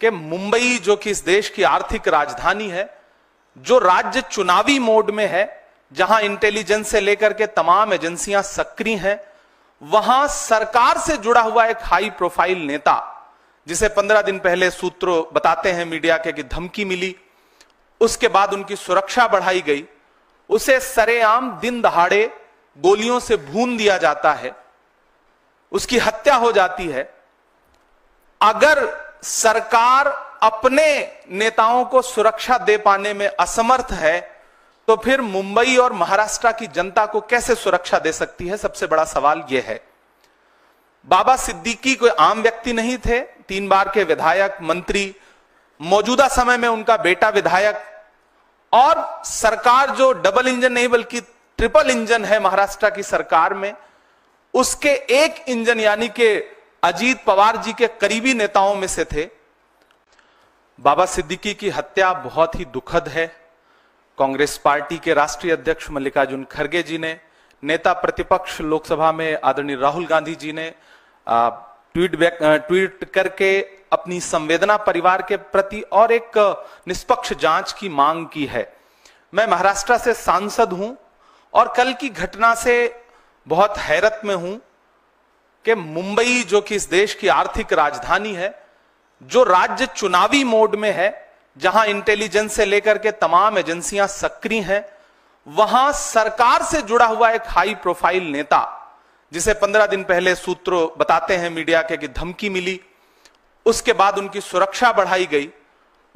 कि मुंबई जो कि इस देश की आर्थिक राजधानी है, जो राज्य चुनावी मोड में है, जहां इंटेलिजेंस से लेकर के तमाम एजेंसियां सक्रिय हैं, वहां सरकार से जुड़ा हुआ एक हाई प्रोफाइल नेता, जिसे 15 दिन पहले सूत्र बताते हैं मीडिया के कि धमकी मिली, उसके बाद उनकी सुरक्षा बढ़ाई गई, उसे सरेआम दिन दहाड़े गोलियों से भून दिया जाता है, उसकी हत्या हो जाती है। अगर सरकार अपने नेताओं को सुरक्षा दे पाने में असमर्थ है, तो फिर मुंबई और महाराष्ट्र की जनता को कैसे सुरक्षा दे सकती है? सबसे बड़ा सवाल यह है। बाबा सिद्दीकी कोई आम व्यक्ति नहीं थे, 3 बार के विधायक, मंत्री, मौजूदा समय में उनका बेटा विधायक, और सरकार जो डबल इंजन नहीं बल्कि ट्रिपल इंजन है महाराष्ट्र की सरकार में, उसके एक इंजन यानी कि अजीत पवार जी के करीबी नेताओं में से थे। बाबा सिद्दीकी की हत्या बहुत ही दुखद है। कांग्रेस पार्टी के राष्ट्रीय अध्यक्ष मल्लिकार्जुन खड़गे जी ने, नेता प्रतिपक्ष लोकसभा में आदरणीय राहुल गांधी जी ने ट्वीट करके अपनी संवेदना परिवार के प्रति और एक निष्पक्ष जांच की मांग की है। मैं महाराष्ट्र से सांसद हूं और कल की घटना से बहुत हैरत में हूं कि मुंबई जो कि इस देश की आर्थिक राजधानी है, जो राज्य चुनावी मोड में है, जहां इंटेलिजेंस से लेकर के तमाम एजेंसियां सक्रिय हैं, वहां सरकार से जुड़ा हुआ एक हाई प्रोफाइल नेता, जिसे 15 दिन पहले सूत्र बताते हैं मीडिया के कि धमकी मिली, उसके बाद उनकी सुरक्षा बढ़ाई गई,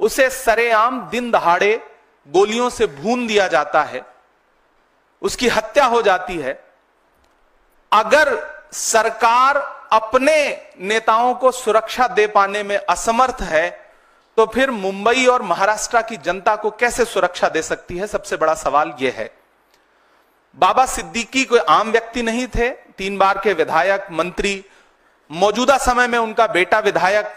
उसे सरेआम दिन दहाड़े गोलियों से भून दिया जाता है, उसकी हत्या हो जाती है। अगर सरकार अपने नेताओं को सुरक्षा दे पाने में असमर्थ है, तो फिर मुंबई और महाराष्ट्र की जनता को कैसे सुरक्षा दे सकती है? सबसे बड़ा सवाल यह है। बाबा सिद्दीकी कोई आम व्यक्ति नहीं थे, 3 बार के विधायक, मंत्री, मौजूदा समय में उनका बेटा विधायक,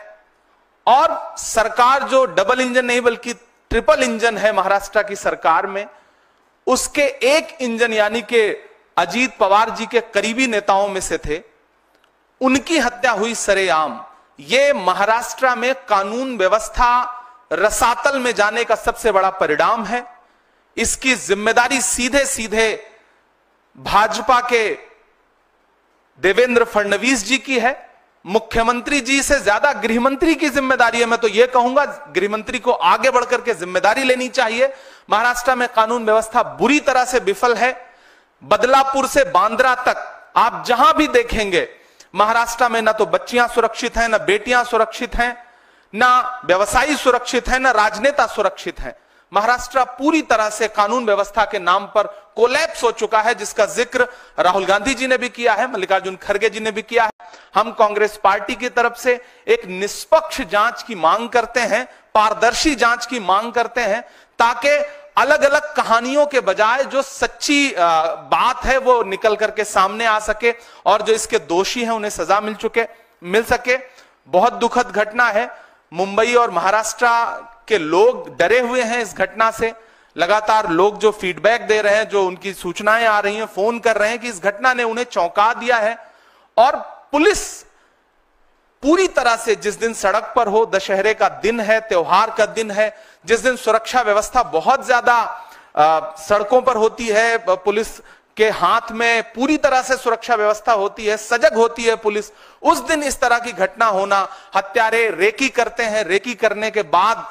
और सरकार जो डबल इंजन नहीं बल्कि ट्रिपल इंजन है महाराष्ट्र की सरकार में, उसके एक इंजन यानी कि अजीत पवार जी के करीबी नेताओं में से थे। उनकी हत्या हुई सरेआम। यह महाराष्ट्र में कानून व्यवस्था रसातल में जाने का सबसे बड़ा परिणाम है। इसकी जिम्मेदारी सीधे सीधे भाजपा के देवेंद्र फडणवीस जी की है। मुख्यमंत्री जी से ज्यादा गृहमंत्री की जिम्मेदारी है। मैं तो यह कहूंगा गृहमंत्री को आगे बढ़कर के जिम्मेदारी लेनी चाहिए। महाराष्ट्र में कानून व्यवस्था बुरी तरह से विफल है। बदलापुर से बांद्रा तक आप जहां भी देखेंगे महाराष्ट्र में ना तो बच्चियां सुरक्षित हैं, ना बेटियां सुरक्षित हैं, ना व्यवसायी सुरक्षित हैं, ना राजनेता सुरक्षित हैं। महाराष्ट्र पूरी तरह से कानून व्यवस्था के नाम पर कोलैप्स हो चुका है, जिसका जिक्र राहुल गांधी जी ने भी किया है, मल्लिकार्जुन खड़गे जी ने भी किया है। हम कांग्रेस पार्टी की तरफ से एक निष्पक्ष जांच की मांग करते हैं, पारदर्शी जांच की मांग करते हैं, ताकि अलग अलग कहानियों के बजाय जो सच्ची बात है वो निकल करके सामने आ सके और जो इसके दोषी हैं उन्हें सजा मिल सके। बहुत दुखद घटना है। मुंबई और महाराष्ट्र के लोग डरे हुए हैं इस घटना से। लगातार लोग जो फीडबैक दे रहे हैं, जो उनकी सूचनाएं आ रही हैं, फोन कर रहे हैं कि इस घटना ने उन्हें चौंका दिया है। और पुलिस पूरी तरह से, जिस दिन सड़क पर हो, दशहरे का दिन है, त्योहार का दिन है, जिस दिन सुरक्षा व्यवस्था बहुत ज्यादा सड़कों पर होती है, पुलिस के हाथ में पूरी तरह से सुरक्षा व्यवस्था होती है, सजग होती है पुलिस, उस दिन इस तरह की घटना होना, हत्यारे रेकी करते हैं, रेकी करने के बाद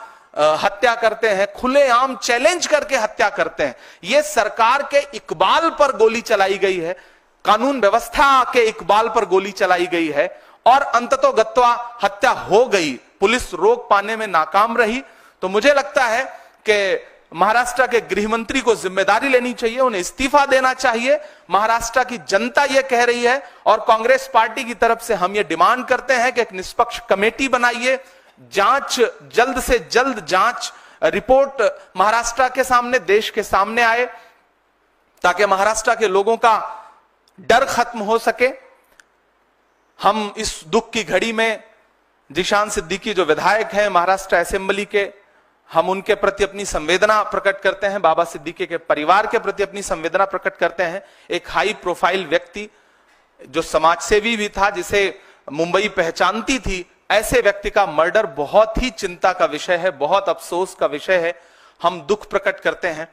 हत्या करते हैं, खुलेआम चैलेंज करके हत्या करते हैं। यह सरकार के इकबाल पर गोली चलाई गई है, कानून व्यवस्था के इकबाल पर गोली चलाई गई है और अंततोगत्वा हत्या हो गई। पुलिस रोक पाने में नाकाम रही। तो मुझे लगता है कि महाराष्ट्र के गृह मंत्री को जिम्मेदारी लेनी चाहिए, उन्हें इस्तीफा देना चाहिए। महाराष्ट्र की जनता यह कह रही है और कांग्रेस पार्टी की तरफ से हम ये डिमांड करते हैं कि एक निष्पक्ष कमेटी बनाइए, जांच, जल्द से जल्द जांच रिपोर्ट महाराष्ट्र के सामने, देश के सामने आए, ताकि महाराष्ट्र के लोगों का डर खत्म हो सके। हम इस दुख की घड़ी में जिशान सिद्दीकी जो विधायक हैं महाराष्ट्र असेंबली के, हम उनके प्रति अपनी संवेदना प्रकट करते हैं, बाबा सिद्दीकी के परिवार के प्रति अपनी संवेदना प्रकट करते हैं। एक हाई प्रोफाइल व्यक्ति जो समाजसेवी भी था, जिसे मुंबई पहचानती थी, ऐसे व्यक्ति का मर्डर बहुत ही चिंता का विषय है, बहुत अफसोस का विषय है। हम दुख प्रकट करते हैं।